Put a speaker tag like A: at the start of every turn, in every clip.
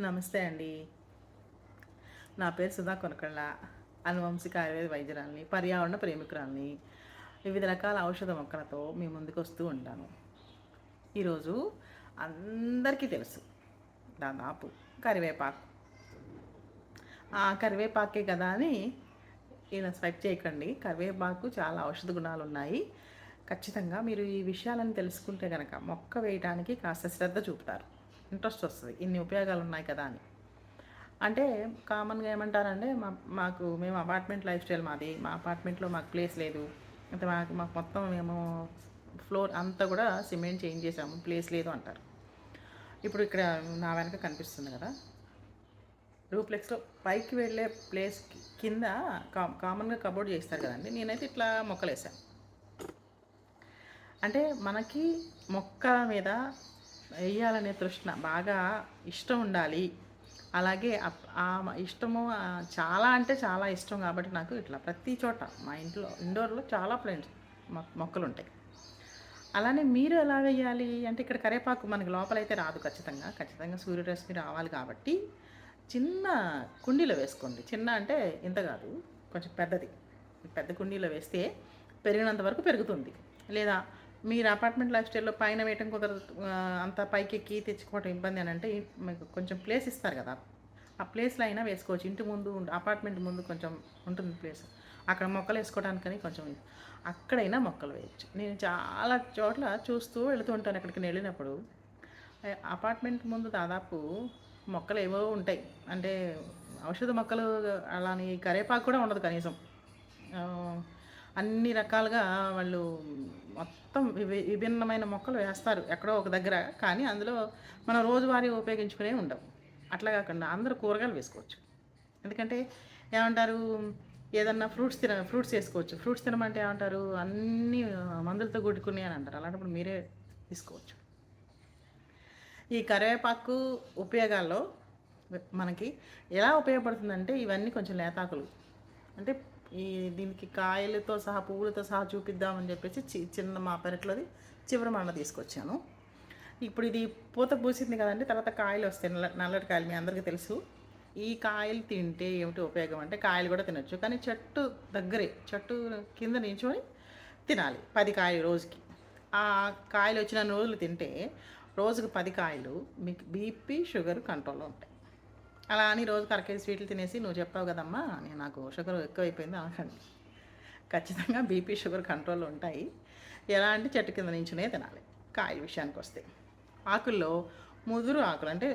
A: నమస్తే అండి. నా పేరు సుధా కొనకళ్ళ. అనువంశిక ఆయుర్వేద వైద్యురాలిని, పర్యావరణ ప్రేమికురాలిని. వివిధ రకాల ఔషధ మొక్కలతో మీ ముందుకొస్తూ ఉంటాను. ఈరోజు అందరికీ తెలుసు దాదాపు కరివేపాకు. ఆ కరివేపాకే కదా అని ఇలా స్వైప్ చేయకండి. కరివేపాకు చాలా ఔషధ గుణాలు ఉన్నాయి. ఖచ్చితంగా మీరు ఈ విషయాలను తెలుసుకుంటే కనుక మొక్క వేయడానికి కాస్త శ్రద్ధ చూపుతారు. ఇంట్రెస్ట్ వస్తుంది. ఇన్ని ఉపయోగాలు ఉన్నాయి కదా అని. అంటే కామన్‌గా ఏమంటారంటే మేము అపార్ట్మెంట్ లైఫ్ స్టైల్ మాది. మా అపార్ట్మెంట్‌లో మాకు ప్లేస్ లేదు. అంటే మాకు మాకు మొత్తం మేము ఫ్లోర్ అంతా కూడా సిమెంట్ చేంజ్ చేసాము. ప్లేస్ లేదు అంటారు. ఇప్పుడు ఇక్కడ నా వెనక కనిపిస్తుంది కదా! డూప్లెక్స్‌లో పైకి వెళ్ళే ప్లేస్ కింద కామన్‌గా కబోర్డ్ చేస్తారు కదండీ! నేనైతే ఇట్లా మొక్కలేసాను. అంటే మనకి మొక్కల మీద వెయ్యాలనే తృష్ణ బాగా ఇష్టం ఉండాలి. అలాగే ఇష్టము చాలా అంటే చాలా ఇష్టం కాబట్టి నాకు ఇట్లా ప్రతి చోట మా ఇంట్లో ఇండోర్‌లో చాలా ప్లాంట్స్ మొక్కలుంటాయి. అలానే మీరు ఎలా వేయాలి అంటే ఇక్కడ కరివేపాకు మనకి లోపలైతే రాదు ఖచ్చితంగా. ఖచ్చితంగా సూర్యరశ్మి రావాలి కాబట్టి చిన్న కుండీలో వేసుకోండి. చిన్న అంటే ఇంత కాదు, కొంచెం పెద్దది. పెద్ద కుండీలో వేస్తే పెరిగినంత వరకు పెరుగుతుంది. లేదా మీరు అపార్ట్మెంట్ లైఫ్ స్టైల్‌లో పైన వేయటం కుదరదు. అంత పైకెక్కి తెచ్చుకోవటం ఇబ్బంది అని అంటే మీకు కొంచెం ప్లేస్ ఇస్తారు కదా! ఆ ప్లేస్‌లో అయినా వేసుకోవచ్చు. ఇంటి ముందు అపార్ట్మెంట్ ముందు కొంచెం ఉంటుంది ప్లేస్. అక్కడ మొక్కలు వేసుకోవడానికని కొంచెం అక్కడైనా మొక్కలు వేయొచ్చు. నేను చాలా చోట్ల చూస్తూ వెళుతూ ఉంటాను ఎక్కడికైనా వెళ్ళినప్పుడు. అపార్ట్మెంట్ ముందు దాదాపు మొక్కలు ఏవో ఉంటాయి. అంటే ఔషధ మొక్కలు అలాని కరివేపాకు కూడా ఉండదు కనీసం. అన్ని రకాలుగా వాళ్ళు మొత్తం విభిన్నమైన మొక్కలు వేస్తారు ఎక్కడో ఒక దగ్గర. కానీ అందులో మనం రోజువారీ ఉపయోగించుకునేవి ఉండవు. అట్లా కాకుండా అందరూ కూరగాయలు వేసుకోవచ్చు. ఎందుకంటే ఏమంటారు, ఏదన్నా ఫ్రూట్స్ వేసుకోవచ్చు. ఫ్రూట్స్ తినమంటే ఏమంటారు, అన్నీ మందులతో కూడుకున్నాయి అని అంటారు. అలాంటప్పుడు మీరే తీసుకోవచ్చు. ఈ కరివేపాకు ఉపయోగాల్లో మనకి ఎలా ఉపయోగపడుతుందంటే ఇవన్నీ కొంచెం లేతాకులు. అంటే దీనికి కాయలతో సహా పువ్వులతో సహా చూపిద్దామని చెప్పేసి చిన్న మా పెరట్లోది చివరి మండ తీసుకొచ్చాను. ఇప్పుడు ఇది పూత పూసింది కదండి, తర్వాత కాయలు వస్తాయి, నల్లటి కాయలు మీ అందరికీ తెలుసు. ఈ కాయలు తింటే ఏమిటి ఉపయోగం అంటే కాయలు కూడా తినొచ్చు, కానీ చెట్టు కింద నించుని తినాలి 10 కాయలు రోజుకి. ఆ కాయలు వచ్చిన రోజులు తింటే రోజుకు 10 కాయలు మీకు బీపీ షుగర్ కంట్రోల్లో ఉంటాయి. అలా అని రోజుకి అరకేజీ స్వీట్లు తినేసి నువ్వు చెప్పావు కదమ్మా నాకు షుగర్ ఎక్కువైపోయింది అనకండి. ఖచ్చితంగా బీపీ షుగర్ కంట్రోల్లో ఉంటాయి. ఎలా అంటే చెట్టు కింద నించునే తినాలి. కాయల విషయానికి వస్తే ఆకుల్లో ముదురు ఆకులు అంటే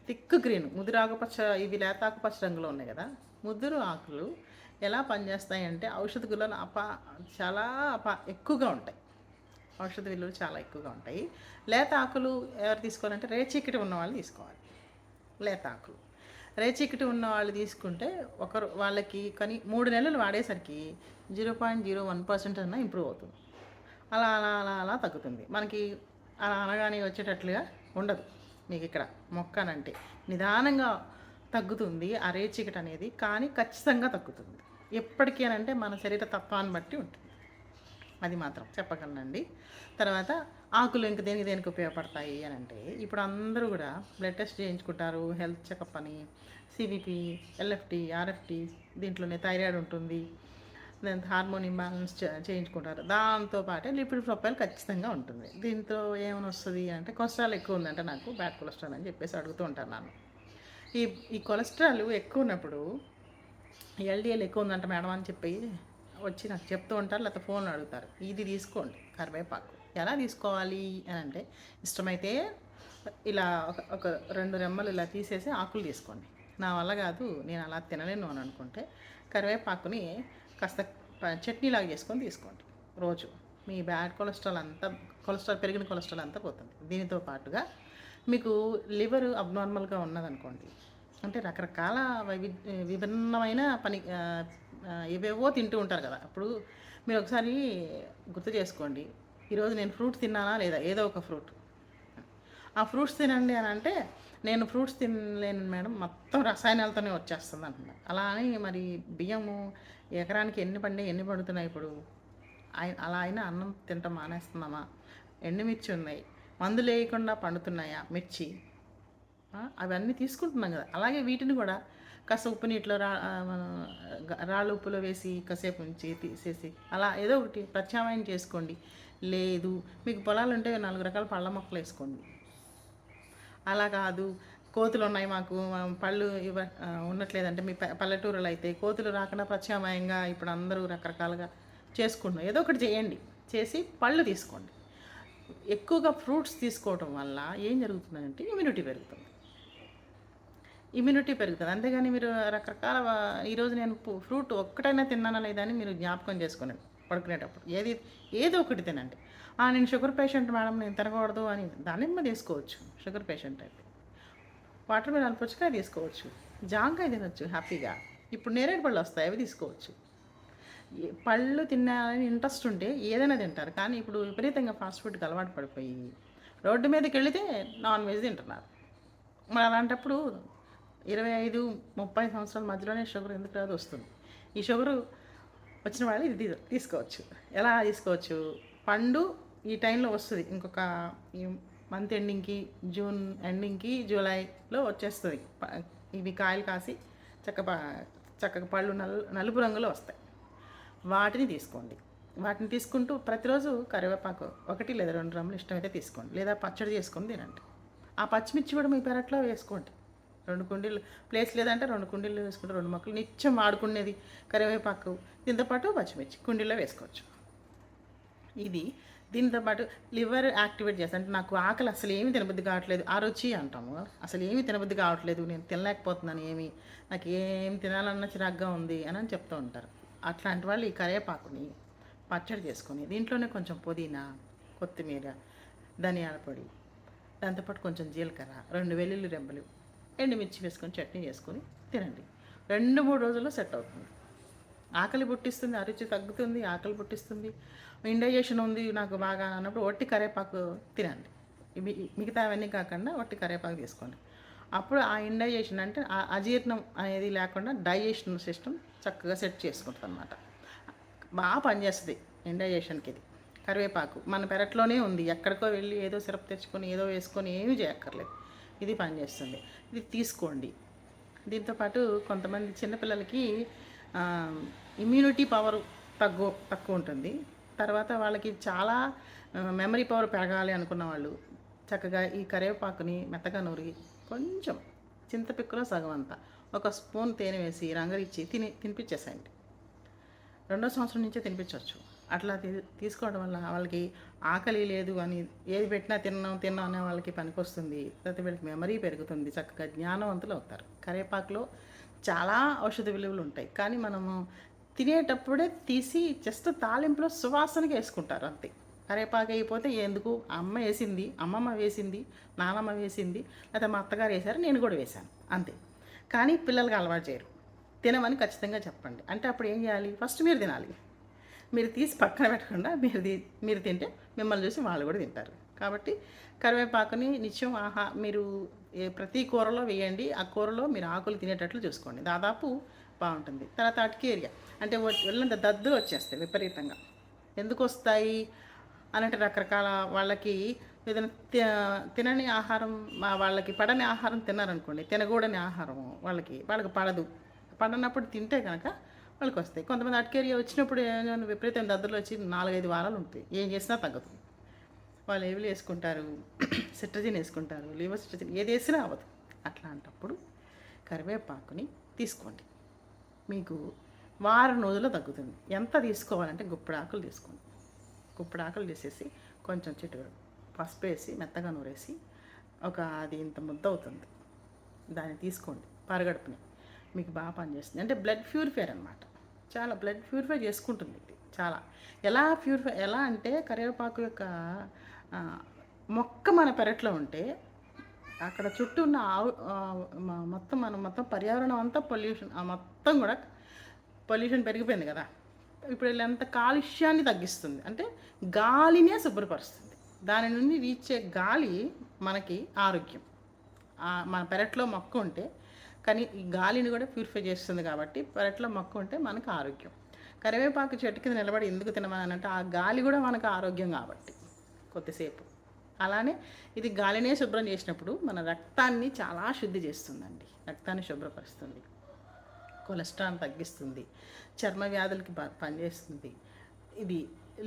A: థిక్ గ్రీన్, ముదురు ఆకుపచ్చ, ఇవి లేత ఆకుపచ్చ రంగులో ఉన్నాయి కదా. ముదురు ఆకులు ఎలా పనిచేస్తాయి అంటే ఔషధ గుణాలు చాలా ఎక్కువగా ఉంటాయి. ఔషధ విలువలు చాలా ఎక్కువగా ఉంటాయి. లేత ఆకులు ఎవరు తీసుకోవాలంటే రేచీకటి ఉన్న వాళ్ళు తీసుకోవాలి. లేత ఆకులు రేచీకటి ఉన్న వాళ్ళు తీసుకుంటే వాళ్ళకి కానీ 3 నెలలు వాడేసరికి 0.01% అన్నా ఇంప్రూవ్ అవుతుంది. అలా అలా అలా అలా తగ్గుతుంది. మనకి అలా అనగానే వచ్చేటట్లుగా ఉండదు. మీకు ఇక్కడ మొక్కనంటే నిదానంగా తగ్గుతుంది ఆ రేచీకటి అనేది, కానీ ఖచ్చితంగా తగ్గుతుంది. ఎప్పటికీ అని అంటే మన శరీర తత్వాన్ని బట్టి ఉంటుంది. అది మాత్రం చెప్పగలనండి. తర్వాత ఆకులు ఇంక దేనికి ఉపయోగపడతాయి అని అంటే ఇప్పుడు అందరూ కూడా బ్లడ్ టెస్ట్ చేయించుకుంటారు, హెల్త్ చెకప్ అని, సివిపి, ఎల్ఎఫ్టి, ఆర్ఎఫ్టి, దీంట్లోనే థైరాయిడ్ ఉంటుంది, దాని హార్మోన్ ఇంబ్యాలెన్స్ చేయించుకుంటారు. దాంతోపాటే లిపిడ్ ప్రొఫైల్ ఖచ్చితంగా ఉంటుంది. దీంతో ఏమైనా వస్తుంది అంటే కొలెస్ట్రాల్ ఎక్కువ ఉందంటే నాకు బ్యాడ్ కొలెస్ట్రాల్ అని చెప్పేసి అడుగుతూ ఉంటాను నన్ను. ఈ కొలెస్ట్రాల్ ఎక్కువ ఉన్నప్పుడు ఎల్డిఎల్ ఎక్కువ ఉందంట మేడం అని చెప్పి వచ్చి నాకు చెప్తూ ఉంటారు, లేకపోతే ఫోన్లో అడుగుతారు. ఇది తీసుకోండి కరివేపాకు. ఎలా తీసుకోవాలి అని అంటే ఇష్టమైతే ఇలా ఒక 2 రెమ్మలు ఇలా తీసేసి ఆకులు తీసుకోండి. నా వల్ల కాదు, నేను అలా తినలేను అని అనుకుంటే కరివేపాకుని కాస్త చట్నీలాగా చేసుకొని తీసుకోండి రోజు. మీ బ్యాడ్ పెరిగిన కొలెస్ట్రాల్ అంతా పోతుంది. దీనితో పాటుగా మీకు లివర్ అబ్నార్మల్గా ఉన్నదనుకోండి, అంటే రకరకాల విభిన్నమైన ఏవేవో తింటూ ఉంటారు కదా. అప్పుడు మీరు ఒకసారి గుర్తు చేసుకోండి, ఈరోజు నేను ఫ్రూట్స్ తిన్నానా లేదా, ఏదో ఒక ఫ్రూట్. ఆ ఫ్రూట్స్ తినండి అని అంటే నేను ఫ్రూట్స్ తినలేను మేడం, మొత్తం రసాయనాలతోనే వచ్చేస్తుంది అంటున్నారు. అలా అని మరి బియ్యము ఎకరానికి ఎన్ని పండుతున్నాయి ఇప్పుడు, అలా అయినా అన్నం తింటాం మానేస్తున్నామా? ఎండుమిర్చి ఉన్నాయి, మందులు వేయకుండా పండుతున్నాయా మిర్చి? అవన్నీ తీసుకుంటున్నాం కదా, అలాగే వీటిని కూడా కాస్త ఉప్పు నీటిలో మనం రాళ్ళు ఉప్పులో వేసి కాసేపు ఉంచి తీసేసి అలా ఏదో ఒకటి ప్రత్యామ్నాయం చేసుకోండి. లేదు మీకు పొలాలు ఉంటే 4 రకాల పళ్ళ మొక్కలు వేసుకోండి. అలా కాదు కోతులు ఉన్నాయి మాకు పళ్ళు ఉండట్లేదంటే మీ పల్లెటూరులో అయితే కోతులు రాకుండా ప్రత్యామ్నాయంగా ఇప్పుడు అందరూ రకరకాలుగా చేసుకుంటున్నారు. ఏదో ఒకటి చేయండి, చేసి పళ్ళు తీసుకోండి. ఎక్కువగా ఫ్రూట్స్ తీసుకోవడం వల్ల ఏం జరుగుతుందంటే ఇమ్యూనిటీ పెరుగుతుంది. అంతేగాని మీరు రకరకాల ఈరోజు నేను ఫ్రూట్ ఒక్కటైనా తిన్నానా లేదా అని మీరు జ్ఞాపకం చేసుకోనండి పడుకునేటప్పుడు. ఏదో ఒకటి తినండి. నేను షుగర్ పేషెంట్ మేడం, నేను తినకూడదు అని దానిమ్మ తీసుకోవచ్చు షుగర్ పేషెంట్ అయితే. వాటర్ మిలన్ పుచ్చకాయ తీసుకోవచ్చు, జాంకాయ తినొచ్చు హ్యాపీగా. ఇప్పుడు నేరేడు పళ్ళు వస్తాయి, అవి తీసుకోవచ్చు. పళ్ళు తినాలని ఇంట్రెస్ట్ ఉంటే ఏదైనా తింటారు. కానీ ఇప్పుడు విపరీతంగా ఫాస్ట్ ఫుడ్కి అలవాటు పడిపోయి రోడ్డు మీదకి వెళితే నాన్ వెజ్ తింటున్నారు. మరి అలాంటప్పుడు 25-30 సంవత్సరాల మధ్యలోనే షుగర్ ఎందుకు రాదు, వస్తుంది. ఈ షుగరు వచ్చిన వాళ్ళు ఇది తీసుకోవచ్చు. ఎలా తీసుకోవచ్చు? పండు ఈ టైంలో వస్తుంది, ఇంకొక ఈ మంత్ ఎండింగ్కి, జూన్ ఎండింగ్కి, జూలైలో వచ్చేస్తుంది. ఇవి కాయలు కాసి చక్కగా పళ్ళు నలుపు రంగులో వస్తాయి. వాటిని తీసుకోండి. వాటిని తీసుకుంటూ ప్రతిరోజు కరివేపాకు 1 లేదా 2 గ్రాములు ఇష్టమైతే తీసుకోండి, లేదా పచ్చడి చేసుకొని తినండి. ఆ పచ్చిమిర్చి కూడా మీ పెరట్లో వేసుకోండి. 2 కుండీలు ప్లేస్ లేదంటే 2 కుండీలు వేసుకుంటే 2 మొక్కలు నిత్యం వాడుకునేది కరివేపాకు, దీంతో పాటు పచ్చిమిర్చి కుండీలో వేసుకోవచ్చు. దీంతో పాటు లివర్ యాక్టివేట్ చేస్తాను. అంటే నాకు ఆకలి అసలు ఏమి తినబుద్ధి కావట్లేదు, ఆ రుచి అంటాము, అసలు ఏమి తినబుద్ధి కావట్లేదు, నేను తినలేకపోతున్నాను, నాకు ఏం తినాలన్న చిరాగ్గా ఉంది అని చెప్తూ ఉంటారు. అట్లాంటి వాళ్ళు ఈ కరివేపాకుని పచ్చడి చేసుకొని దీంట్లోనే కొంచెం పుదీనా, కొత్తిమీర, ధనియాల పొడి, దాంతోపాటు కొంచెం జీలకర్ర, 2 వెల్లుల్లి రెబ్బలు, ఎండుమిర్చి వేసుకొని చట్నీ చేసుకొని తినండి. 2-3 రోజుల్లో సెట్ అవుతుంది. ఆకలి పుట్టిస్తుంది, అరుచి తగ్గుతుంది, ఆకలి పుట్టిస్తుంది, ఇండైజెషన్ ఉంది నాకు బాగా అన్నప్పుడు ఒట్టి కరివేపాకు తినండి. మిగతా అవన్నీ కాకుండా ఒట్టి కరివేపాకు తీసుకోండి. అప్పుడు ఆ ఇండైజెషన్ అంటే అజీర్ణం అనేది లేకుండా డైజెషన్ సిస్టమ్ చక్కగా సెట్ చేసుకుంటుంది అన్నమాట. బాగా పనిచేస్తుంది ఇండైజెషన్కి ఇది కరివేపాకు. మన పెరట్లోనే ఉంది, ఎక్కడికో వెళ్ళి ఏదో సిరప్ తెచ్చుకొని ఏదో వేసుకొని ఏమీ చేయక్కర్లేదు, ఇది పనిచేస్తుంది. ఇది తీసుకోండి. దీంతోపాటు కొంతమంది చిన్నపిల్లలకి ఇమ్యూనిటీ పవర్ తక్కువ ఉంటుంది. తర్వాత వాళ్ళకి చాలా మెమరీ పవర్ పెరగాలి అనుకున్న వాళ్ళు చక్కగా ఈ కరివేపాకుని మెత్తగా నూరి కొంచెం చింతపిక్కలో సగం అంతా 1 స్పూన్ తేనె వేసి రంగరిచ్చి తినిపించేసేయండి. 2వ సంవత్సరం నుంచే తినిపించవచ్చు. అట్లా తీసుకోవడం వల్ల వాళ్ళకి ఆకలి లేదు అని ఏది పెట్టినా తిన్నాం అనే వాళ్ళకి పనికొస్తుంది. తర్వాత వీళ్ళకి మెమరీ పెరుగుతుంది, చక్కగా జ్ఞానవంతులు అవుతారు. కరివేపాకులో చాలా ఔషధ విలువలు ఉంటాయి, కానీ మనము తినేటప్పుడే తీసి జస్ట్ తాలింపులో సువాసనకి వేసుకుంటారు అంతే. కరివేపాకు అయిపోతే ఎందుకు, అమ్మమ్మ వేసింది, నానమ్మ వేసింది, లేదా మా అత్తగారు వేశారు, నేను కూడా వేశాను అంతే. కానీ పిల్లలకి అలవాటు చేయరు. తినమని ఖచ్చితంగా చెప్పండి. అంటే అప్పుడు ఏం చేయాలి? ఫస్ట్ మీరు తినాలి. మీరు తీసి పక్కన పెట్టకుండా మీరు తింటే మిమ్మల్ని చూసి వాళ్ళు కూడా తింటారు. కాబట్టి కరివేపాకుని నిత్యం మీరు ప్రతి కూరలో వేయండి. ఆ కూరలో మీరు ఆకులు తినేటట్లు చూసుకోండి, దాదాపు బాగుంటుంది. తర్వాత అటికేరియా అంటే వెళ్ళినంత దద్దులు వచ్చేస్తాయి విపరీతంగా. ఎందుకు వస్తాయి అనంటే రకరకాల వాళ్ళకి ఏదైనా తినని ఆహారం, వాళ్ళకి పడని ఆహారం తిన్నారనుకోండి, తినకూడని ఆహారం వాళ్ళకి పడనప్పుడు తింటే కనుక వాళ్ళకి వస్తాయి. కొంతమంది అటికేరియా వచ్చినప్పుడు విపరీతం దద్దులు వచ్చి 4-5 వారాలు ఉంటాయి, ఏం చేసినా తగ్గదు. వాళ్ళు ఏవి వేసుకుంటారు, సిట్రజిన్ వేసుకుంటారు, లివర్ సిట్రజిన్, ఏది వేసినా అవ్వదు. అట్లాంటప్పుడు కరివేపాకుని తీసుకోండి, మీకు వారం రోజుల్లో తగ్గుతుంది. ఎంత తీసుకోవాలంటే గుప్పెడు ఆకులు తీసుకోండి. గుప్పెడు ఆకులు తీసేసి కొంచెం చిటికెడు పసుపు వేసి మెత్తగా నూరేసి అది ఇంత ముద్ద అవుతుంది, దాన్ని తీసుకోండి. పరగడుపుని మీకు బాగా పనిచేస్తుంది. అంటే బ్లడ్ ప్యూరిఫైర్ అనమాట, చాలా బ్లడ్ ప్యూరిఫై చేసుకుంటుంది ఇది. చాలా ఎలా అంటే కరివేపాకు యొక్క మొక్క మన పెరట్లో ఉంటే అక్కడ చుట్టూ ఉన్న మొత్తం పర్యావరణం అంతా మొత్తం కూడా పొల్యూషన్ పెరిగిపోయింది కదా. ఇప్పుడు ఎంత కాలుష్యాన్ని తగ్గిస్తుంది అంటే గాలినే శుభ్రపరుస్తుంది. దాని నుండి వీచే గాలి మనకి ఆరోగ్యం. మన పెరట్లో మొక్క ఉంటే కానీ ఈ గాలిని కూడా ప్యూరిఫై చేస్తుంది. కాబట్టి పెరట్లో మొక్క ఉంటే మనకు ఆరోగ్యం. కరివేపాకు చెట్టు కింద నిలబడి ఎందుకు తినమని అంటే ఆ గాలి కూడా మనకు ఆరోగ్యం కాబట్టి కొద్దిసేపు అలానే ఇది గాలినే శుభ్రం చేసినప్పుడు మన రక్తాన్ని చాలా శుద్ధి చేస్తుందండి. రక్తాన్ని శుభ్రపరుస్తుంది, కొలెస్ట్రాల్ తగ్గిస్తుంది, చర్మ వ్యాధులకి పనిచేస్తుంది. ఇది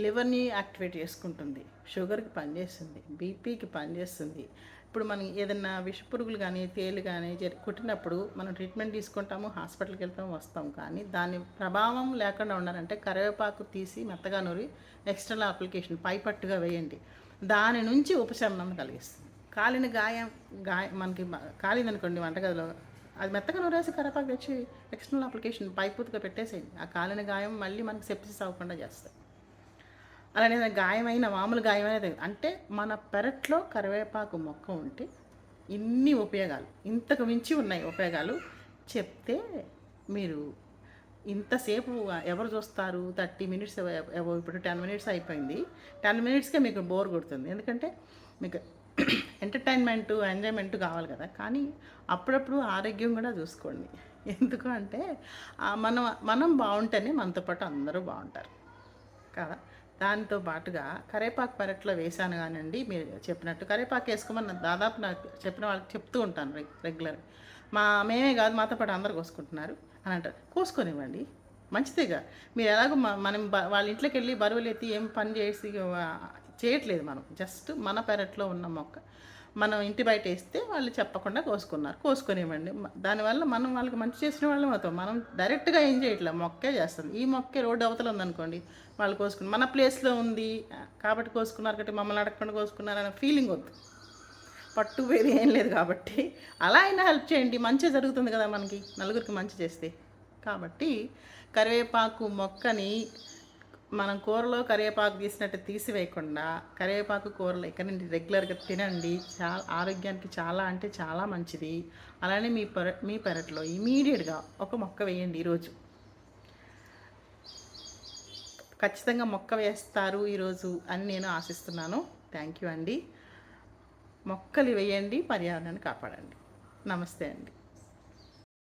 A: లివర్ని యాక్టివేట్ చేసుకుంటుంది, షుగర్కి పనిచేస్తుంది, బీపీకి పనిచేస్తుంది. ఇప్పుడు మనం ఏదైనా విషపురుగులు కానీ తేలు కానీ కుట్టినప్పుడు మనం ట్రీట్మెంట్ తీసుకుంటాము, హాస్పిటల్కి వెళ్తాము, వస్తాం. కానీ దాని ప్రభావం లేకుండా ఉండాలంటే కరివేపాకు తీసి మెత్తగా నూరి ఎక్స్టర్నల్ అప్లికేషన్ పైపట్టుగా వేయండి. దాని నుంచి ఉపశమనం కలిగిస్తుంది. కాలిన గాయం మనకి కాలిందనుకోండి వంటగదిలో, అది మెత్తగా నూరేసి కరివేపాకు తెచ్చి ఎక్స్టర్నల్ అప్లికేషన్ పైపూతగా పెట్టేసేయండి. ఆ కాలిన గాయం మళ్ళీ మనకి సెప్సిస్ అవ్వకుండా చేస్తాయి. అలానే గాయమైన మామూలు గాయమైనది అంటే మన పెరట్లో కరివేపాకు మొక్క ఉంటే ఇన్ని ఉపయోగాలు, ఇంతకు మించి ఉన్నాయి ఉపయోగాలు చెప్తే మీరు ఇంతసేపు ఎవరు చూస్తారు? 30 మినిట్స్, ఇప్పుడు 10 మినిట్స్ అయిపోయింది. 10 మినిట్స్కే మీకు బోర్ కొడుతుంది. ఎందుకంటే మీకు ఎంటర్టైన్మెంట్, ఎంజాయ్మెంట్ కావాలి కదా. కానీ అప్పుడప్పుడు ఆరోగ్యం కూడా చూసుకోండి. ఎందుకు అంటే మనం బాగుంటేనే మనతో పాటు అందరూ బాగుంటారు కదా. దానితో పాటుగా కరివేపాకు పెరట్లో వేసాను కానండి, మీరు చెప్పినట్టు కరివేపాకు వేసుకోమని దాదాపు నాకు చెప్పిన వాళ్ళకి చెప్తూ ఉంటాను రెగ్యులర్. మేమే కాదు, మాతో పాటు అందరు కోసుకుంటున్నారు అని అంటారు. కోసుకొనివ్వండి, మంచిదేగా. మీరు ఎలాగో మనం వాళ్ళ ఇంట్లోకి వెళ్ళి బరువులు ఎత్తి ఏం పని చేసి చేయట్లేదు. మనం జస్ట్ మన పెరట్లో ఉన్న మొక్క మనం ఇంటి బయట వేస్తే వాళ్ళు చెప్పకుండా కోసుకొనివ్వండి. దానివల్ల మనం వాళ్ళకి మంచి చేసిన వాళ్ళం అవుతాం. మనం డైరెక్ట్గా ఏం చేయట్లేదు, మొక్కే చేస్తుంది. ఈ మొక్కే రోడ్డు అవతల ఉందనుకోండి, వాళ్ళు కోసుకుని మన ప్లేస్లో ఉంది కాబట్టి కోసుకున్నారు, కాబట్టి మమ్మల్ని అడగకుండా కోసుకున్నారు అనే ఫీలింగ్ వద్దు. పట్టు వేరు ఏం లేదు కాబట్టి అలా అయినా హెల్ప్ చేయండి. మంచి జరుగుతుంది కదా మనకి, నలుగురికి మంచి చేస్తే. కాబట్టి కరివేపాకు మొక్కని మనం కూరలో కరివేపాకు తీసినట్టు తీసివేయకుండా కరివేపాకు కూరలు ఇక్కడ నుండి రెగ్యులర్గా తినండి. చాలా ఆరోగ్యానికి చాలా అంటే చాలా మంచిది. అలానే మీ పెరట్లో ఇమీడియట్గా ఒక మొక్క వేయండి. ఈరోజు ఖచ్చితంగా మొక్క వేస్తారు ఈరోజు అని నేను ఆశిస్తున్నాను. థ్యాంక్ యూ అండి. మొక్కలు వేయండి, పర్యావరణాన్ని కాపాడండి. నమస్తే అండి.